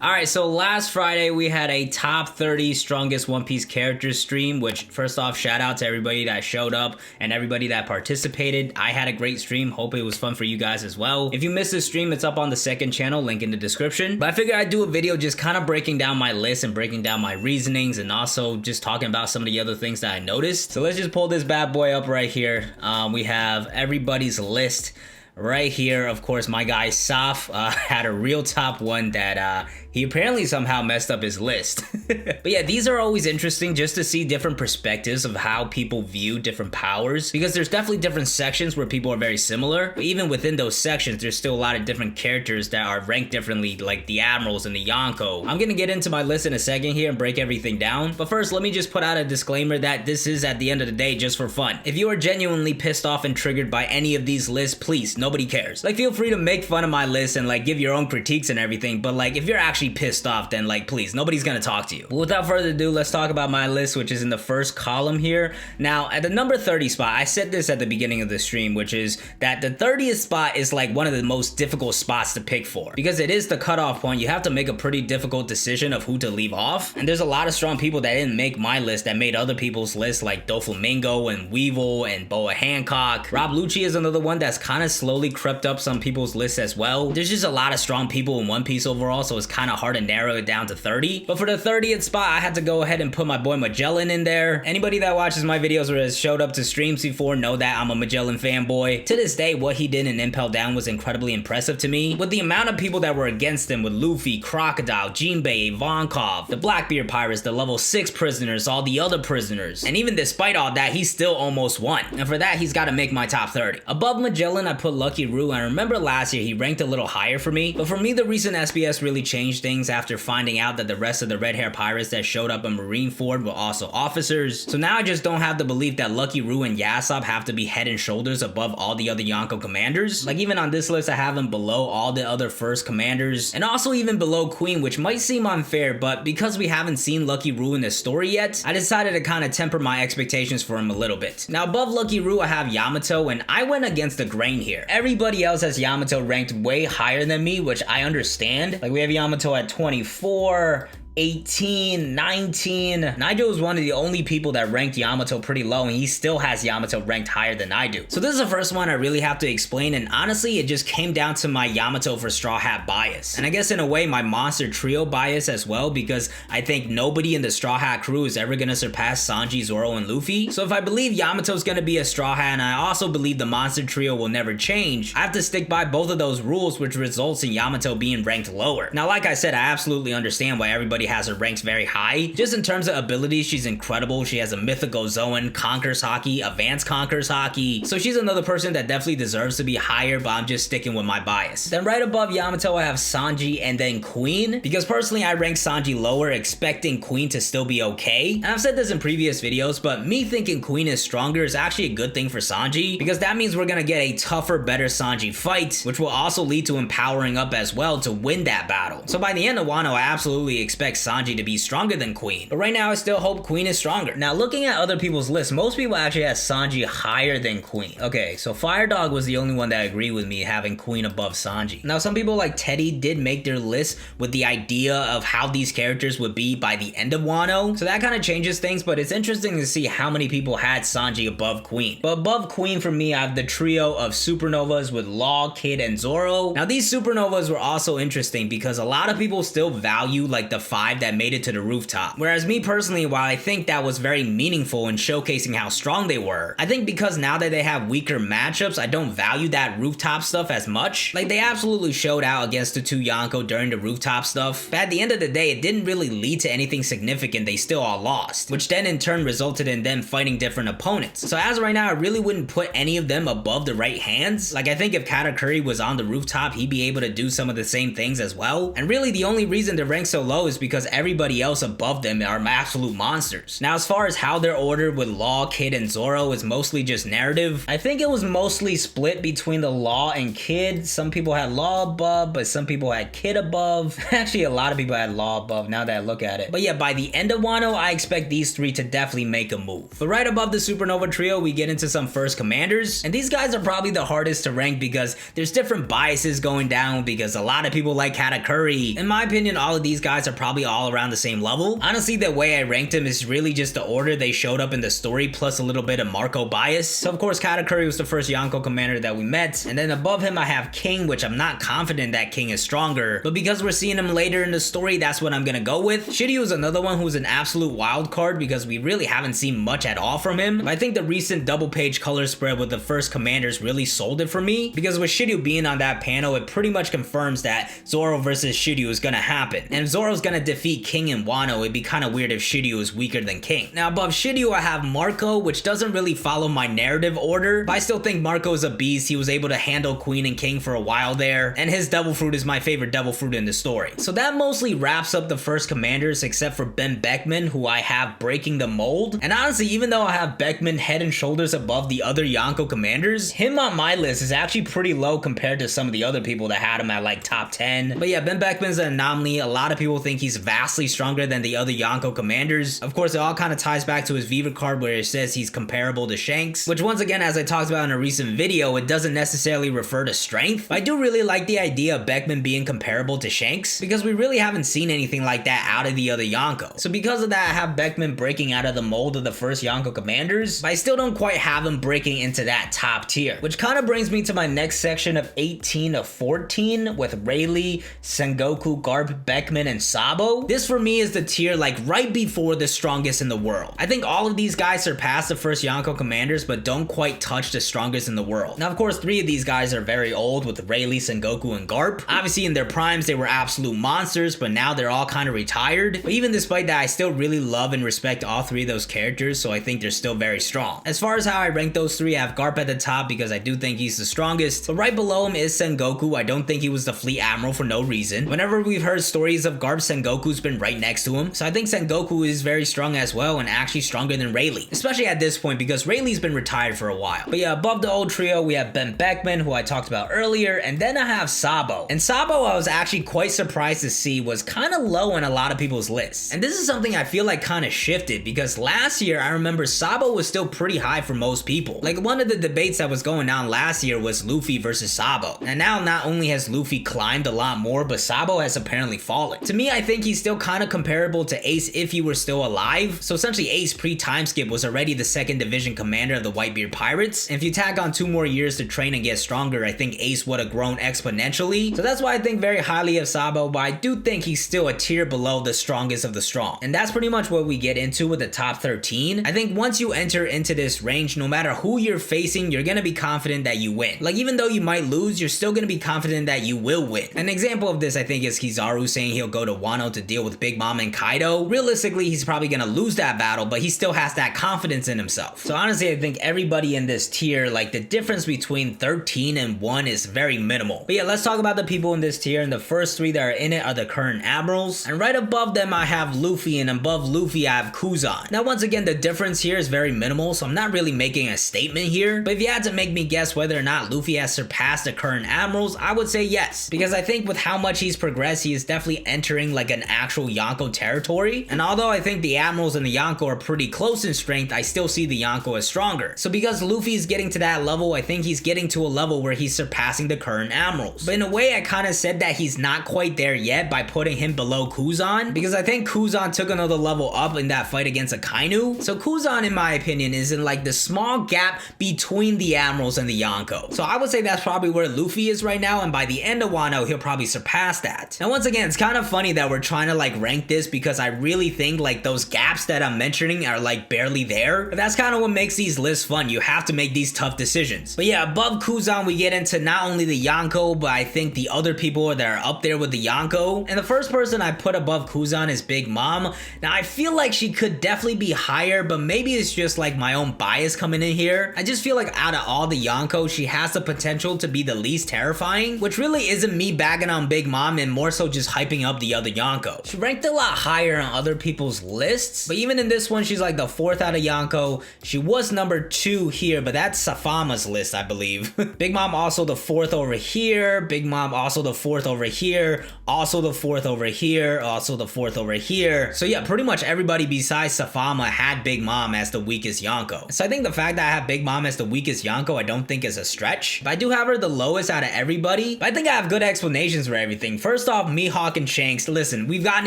Alright, so last Friday we had a top 30 strongest One Piece characters stream, which first off, shout out to everybody that showed up and everybody that participated. I had a great stream, hope it was fun for you guys as well. If you missed this stream, it's up on the second channel, link in the description. But I figured I'd do a video just kind of breaking down my list and breaking down my reasonings and also just talking about some of the other things that I noticed. So let's just pull this bad boy up right here. We have everybody's list right here. Of course, my guy Saf had a real top one that he apparently somehow messed up his list. But yeah, these are always interesting just to see different perspectives of how people view different powers, because there's definitely different sections where people are very similar, but even within those sections there's still a lot of different characters that are ranked differently, like the Admirals and the Yonko. I'm gonna get into my list in a second here and break everything down, but first let me just put out a disclaimer that this is at the end of the day just for fun. If you are genuinely pissed off and triggered by any of these lists, please, nobody cares. Like, feel free to make fun of my list and like give your own critiques and everything, but like if you're actually pissed off, then like please, nobody's gonna talk to you. But without further ado, let's talk about my list, which is in the first column here. Now at the number 30 spot, I said this at the beginning of the stream, which is that the 30th spot is like one of the most difficult spots to pick for, because it is the cutoff point. You have to make a pretty difficult decision of who to leave off, and there's a lot of strong people that didn't make my list that made other people's lists, like Doflamingo and Weevil and Boa Hancock. Rob Lucci is another one that's kind of slowly crept up some people's lists as well. There's just a lot of strong people in One Piece overall, so it's kind of hard to narrow it down to 30. But for the 30th spot, I had to go ahead and put my boy Magellan in there. Anybody that watches my videos or has showed up to streams before know that I'm a Magellan fanboy. To this day, what he did in Impel Down was incredibly impressive to me. With the amount of people that were against him, with Luffy, Crocodile, Jinbei, Ivankov, the Blackbeard Pirates, the level 6 prisoners, all the other prisoners, and even despite all that, he still almost won. And for that, he's got to make my top 30. Above Magellan, I put Lucky Roo, and I remember last year he ranked a little higher for me, but for me the recent SBS really changed things after finding out that the rest of the red hair pirates that showed up in Marineford were also officers. So now I just don't have the belief that Lucky Roo and Yasop have to be head and shoulders above all the other Yonko commanders. Like, even on this list I have him below all the other first commanders, and also even below Queen, which might seem unfair, but because we haven't seen Lucky Roo in the story yet, I decided to kind of temper my expectations for him a little bit. Now above Lucky Roo I have Yamato, and I went against the grain here. Everybody else has Yamato ranked way higher than me, which I understand. Like, we have Yamato at 24, 18, 19. Nigel is one of the only people that ranked Yamato pretty low, and he still has Yamato ranked higher than I do. So this is the first one I really have to explain, and honestly it just came down to my Yamato for Straw Hat bias, and I guess in a way my Monster Trio bias as well, because I think nobody in the Straw Hat crew is ever gonna surpass Sanji, Zoro, and Luffy. So if I believe Yamato's gonna be a Straw Hat, and I also believe the Monster Trio will never change, I have to stick by both of those rules, which results in Yamato being ranked lower. Now like I said, I absolutely understand why everybody has her ranks very high. Just in terms of abilities, she's incredible. She has a mythical Zoan, conquers Haki, advanced conquers Haki, so she's another person that definitely deserves to be higher, but I'm just sticking with my bias. Then right above Yamato I have Sanji and then Queen, because personally I rank Sanji lower, expecting Queen to still be okay. And I've said this in previous videos, but me thinking Queen is stronger is actually a good thing for Sanji, because that means we're gonna get a tougher, better Sanji fight, which will also lead to him powering up as well to win that battle. So by the end of Wano, I absolutely expect Sanji to be stronger than Queen, but right now I still hope Queen is stronger. Now looking at other people's lists, most people actually have Sanji higher than Queen. Okay, so Fire Dog was the only one that agreed with me having Queen above Sanji. Now some people like Teddy did make their list with the idea of how these characters would be by the end of Wano, so that kind of changes things, but it's interesting to see how many people had Sanji above Queen. But above Queen for me, I have the trio of Supernovas with Law, Kid, and Zoro. Now these Supernovas were also interesting because a lot of people still value like the 5 that made it to the rooftop. Whereas me personally, while I think that was very meaningful in showcasing how strong they were, I think because now that they have weaker matchups, I don't value that rooftop stuff as much. Like, they absolutely showed out against the 2 Yonko during the rooftop stuff, but at the end of the day, it didn't really lead to anything significant. They still all lost, which then in turn resulted in them fighting different opponents. So as of right now, I really wouldn't put any of them above the right hands. Like, I think if Katakuri was on the rooftop, he'd be able to do some of the same things as well. And really the only reason they're ranked so low is because because everybody else above them are absolute monsters. Now, as far as how they're ordered with Law, Kid, and Zoro is mostly just narrative. I think it was mostly split between the Law and Kid. Some people had Law above, but some people had Kid above. Actually, a lot of people had Law above now that I look at it. But yeah, by the end of Wano, I expect these three to definitely make a move. But right above the Supernova trio, we get into some first commanders, and these guys are probably the hardest to rank because there's different biases going down because a lot of people like Katakuri. In my opinion, all of these guys are probably all around the same level. Honestly, the way I ranked them is really just the order they showed up in the story plus a little bit of Marco bias. So of course, Katakuri was the first Yonko commander that we met, and then above him I have King, which I'm not confident that King is stronger, but because we're seeing him later in the story, that's what I'm gonna go with. Shiryu is another one who's an absolute wild card because we really haven't seen much at all from him. But I think the recent double page color spread with the first commanders really sold it for me, because with Shiryu being on that panel, it pretty much confirms that Zoro versus Shiryu is gonna happen. And if Zoro's gonna defeat King and Wano, it'd be kind of weird if Shiryu is weaker than King. Now above Shiryu I have Marco, which doesn't really follow my narrative order, but I still think Marco is a beast. He was able to handle Queen and King for a while there, and his devil fruit is my favorite devil fruit in the story. So that mostly wraps up the first commanders except for Ben Beckman, who I have breaking the mold. And honestly, even though I have Beckman head and shoulders above the other Yonko commanders, him on my list is actually pretty low compared to some of the other people that had him at like top 10. But yeah, Ben Beckman's an anomaly. A lot of people think he's vastly stronger than the other Yonko commanders. Of course, it all kind of ties back to his Viva card where it says he's comparable to Shanks, which once again, as I talked about in a recent video, it doesn't necessarily refer to strength. But I do really like the idea of Beckman being comparable to Shanks because we really haven't seen anything like that out of the other Yonko. So because of that, I have Beckman breaking out of the mold of the first Yonko commanders, but I still don't quite have him breaking into that top tier, which kind of brings me to my next section of 18 to 14 with Rayleigh, Sengoku, Garp, Beckman, and Sabo. This for me is the tier like right before the strongest in the world. I think all of these guys surpass the first Yonko commanders but don't quite touch the strongest in the world. Now of course, three of these guys are very old with Rayleigh, Sengoku, and Garp. Obviously in their primes they were absolute monsters, but now they're all kind of retired. But even despite that, I still really love and respect all three of those characters, so I think they're still very strong. As far as how I rank those three, I have Garp at the top because I do think he's the strongest, but right below him is Sengoku. I don't think he was the fleet admiral for no reason. Whenever we've heard stories of Garp, Sengoku's been right next to him, so I think Sengoku is very strong as well and actually stronger than Rayleigh, especially at this point because Rayleigh's been retired for a while. But yeah, above the old trio we have Ben Beckman, who I talked about earlier, and then I have Sabo. And Sabo I was actually quite surprised to see was kind of low on a lot of people's lists. And this is something I feel like kind of shifted because last year I remember Sabo was still pretty high for most people. Like one of the debates that was going on last year was Luffy versus Sabo. And now not only has Luffy climbed a lot more, but Sabo has apparently fallen. To me, I think he's still kind of comparable to Ace if he were still alive. So essentially Ace pre-time skip was already the 2nd division commander of the Whitebeard Pirates. And if you tag on 2 more years to train and get stronger, I think Ace would have grown exponentially. So that's why I think very highly of Sabo, but I do think he's still a tier below the strongest of the strong. And that's pretty much what we get into with the top 13. I think once you enter into this range, no matter who you're facing, you're gonna be confident that you win. Like even though you might lose, you're still gonna be confident that you will win. An example of this I think is Kizaru saying he'll go to Wano to deal with Big Mom and Kaido. Realistically, he's probably gonna lose that battle, but he still has that confidence in himself. So honestly, I think everybody in this tier, like the difference between 13 and 1 is very minimal. But yeah, let's talk about the people in this tier, and the first 3 that are in it are the current admirals. And right above them I have Luffy, and above Luffy I have Kuzan. Now once again, the difference here is very minimal, so I'm not really making a statement here, but if you had to make me guess whether or not Luffy has surpassed the current admirals, I would say yes, because I think with how much he's progressed, he is definitely entering like an actual Yonko territory. And although I think the admirals and the Yonko are pretty close in strength, I still see the Yonko as stronger. So because Luffy is getting to that level, I think he's getting to a level where he's surpassing the current admirals. But in a way, I kind of said that he's not quite there yet by putting him below Kuzan, because I think Kuzan took another level up in that fight against Akainu. So Kuzan, in my opinion, is in like the small gap between the admirals and the Yonko. So I would say that's probably where Luffy is right now, and by the end of Wano, he'll probably surpass that. Now once again, it's kind of funny that we're trying to like rank this because I really think like those gaps that I'm mentioning are like barely there. But that's kind of what makes these lists fun. You have to make these tough decisions. But yeah, above Kuzan, we get into not only the Yonko, but I think the other people that are up there with the Yonko. And the first person I put above Kuzan is Big Mom. Now I feel like she could definitely be higher, but maybe it's just like my own bias coming in here. I just feel like out of all the Yonko, she has the potential to be the least terrifying, which really isn't me bagging on Big Mom and more so just hyping up the other Yonko. Yonko. She ranked a lot higher on other people's lists, but even in this one, she's like the 4th out of Yonko. She was number 2 here, but that's Safama's list, I believe. Big Mom also the 4th over here. Big Mom also the 4th over here. Also the 4th over here. Also the 4th over here. So yeah, pretty much everybody besides Safama had Big Mom as the weakest Yonko. So I think the fact that I have Big Mom as the weakest Yonko, I don't think is a stretch. But I do have her the lowest out of everybody. But I think I have good explanations for everything. First off, Mihawk and Shanks. Listen, we've gotten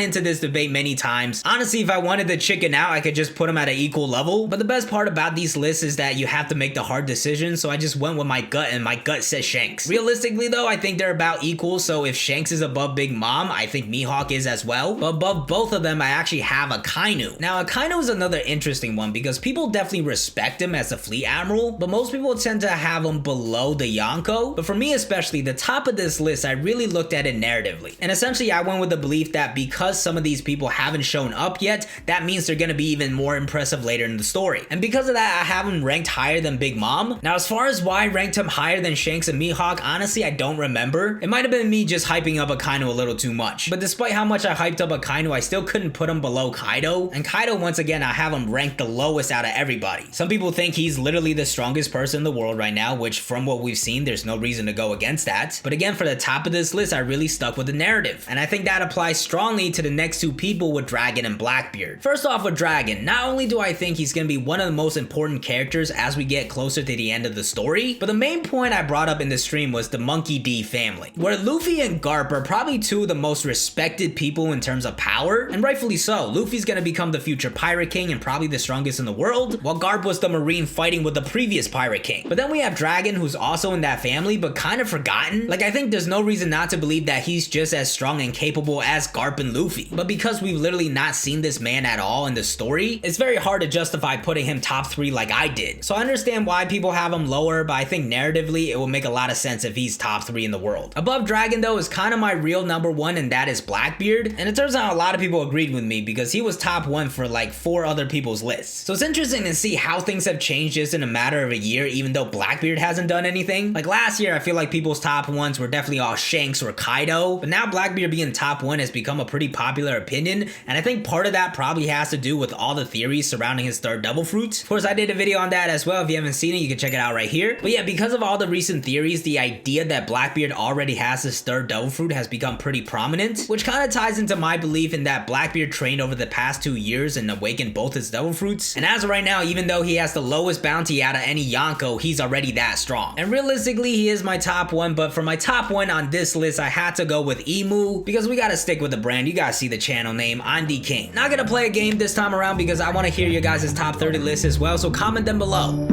into this debate many times. Honestly, if I wanted to chicken out, I could just put them at an equal level. But the best part about these lists is that you have to make the hard decision. So I just went with my gut, and my gut says Shanks. Realistically though, I think they're about equal. So if Shanks is above Big Mom, I think Mihawk is as well. But above both of them, I actually have Akainu. Now, Akainu is another interesting one because people definitely respect him as a fleet admiral, but most people tend to have him below the Yonko. But for me especially, the top of this list, I really looked at it narratively. And essentially, I went with the belief that because some of these people haven't shown up yet, that means they're gonna be even more impressive later in the story. And because of that, I have him ranked higher than Big Mom. Now, as far as why I ranked him higher than Shanks and Mihawk, honestly, I don't remember. It might have been me just hyping up Akainu a little too much. But despite how much I hyped up Akainu, I still couldn't put him below Kaido. And Kaido, once again, I have him ranked the lowest out of everybody. Some people think he's literally the strongest person in the world right now, which from what we've seen, there's no reason to go against that. But again, for the top of this list, I really stuck with the narrative. And I think that applies strongly to the next two people with Dragon and Blackbeard. First off with Dragon, not only do I think he's gonna be one of the most important characters as we get closer to the end of the story, but the main point I brought up in the stream was the Monkey D family, where Luffy and Garp are probably two of the most respected people in terms of power, and rightfully so. Luffy's gonna become the future Pirate King and probably the strongest in the world, while Garp was the Marine fighting with the previous Pirate King. But then we have Dragon, who's also in that family, but kind of forgotten. Like, I think there's no reason not to believe that he's just as strong and capable as Garp and Luffy. But because we've literally not seen this man at all in the story, it's very hard to justify putting him top 3 like I did. So I understand why people have him lower, but I think narratively it will make a lot of sense if he's top 3 in the world. Above Dragon though is kind of my real number 1, and that is Blackbeard. And it turns out a lot of people agreed with me because he was top 1 for like 4 other people's lists. So it's interesting to see how things have changed just in a matter of a year, even though Blackbeard hasn't done anything. Like last year, I feel like people's top 1s were definitely all Shanks or Kaido, but now Blackbeard being top 1 has become a pretty popular opinion, and I think part of that probably has to do with all the theories surrounding his third devil fruit. Of course, I did a video on that as well. If you haven't seen it, you can check it out right here. But yeah, because of all the recent theories, the idea that Blackbeard already has his third devil fruit has become pretty prominent, which kind of ties into my belief in that Blackbeard trained over the past 2 years and awakened both his devil fruits. And as of right now, even though he has the lowest bounty out of any Yonko, he's already that strong. And realistically, he is my top 1, but for my top 1 on this list, I had to go with Emu because we gotta stick with the brand. You guys see the channel name, I'm D King. Not gonna play a game this time around because I want to hear your guys' top 30 list as well, so comment them below.